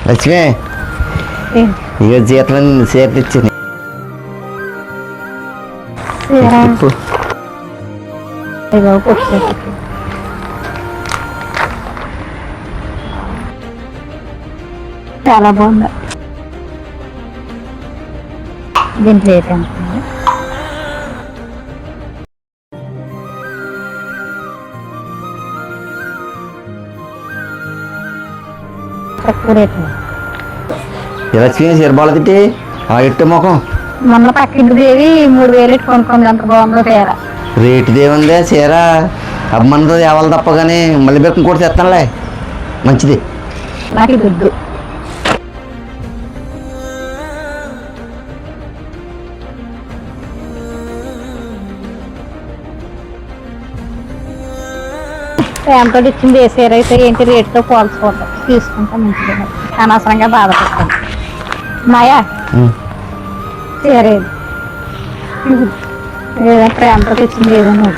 లక్ష్మి ఇక జీతం చీర తెచ్చింది. చాలా బాగుంది. దీంట్లో రేట్ ఎంత? తక్కువ రేట్. లక్ష్మి చీర బాగా తిట్టి ఎట్టు ముఖం మొన్న పక్కింటి దేవి 3000 కొనుక్కుంది. అంత బాగుందో చీర. రేటు దేవుందే చీర అమ్మన్నది ఎవరు తప్ప కానీ మళ్ళీ బెక్కం కూడా తెస్తానులే. మంచిది. నాకు దుడ్డు ప్రేమతో ఇచ్చింది. ఏ చీర అయితే ఏంటి రేటుతో పోల్చుకుంటాం, తీసుకుంటాం. మంచిగా అనవసరంగా బాధపడతాం. మాయా చీర ఏదో ప్రేమతో తెచ్చింది ఏదైనా.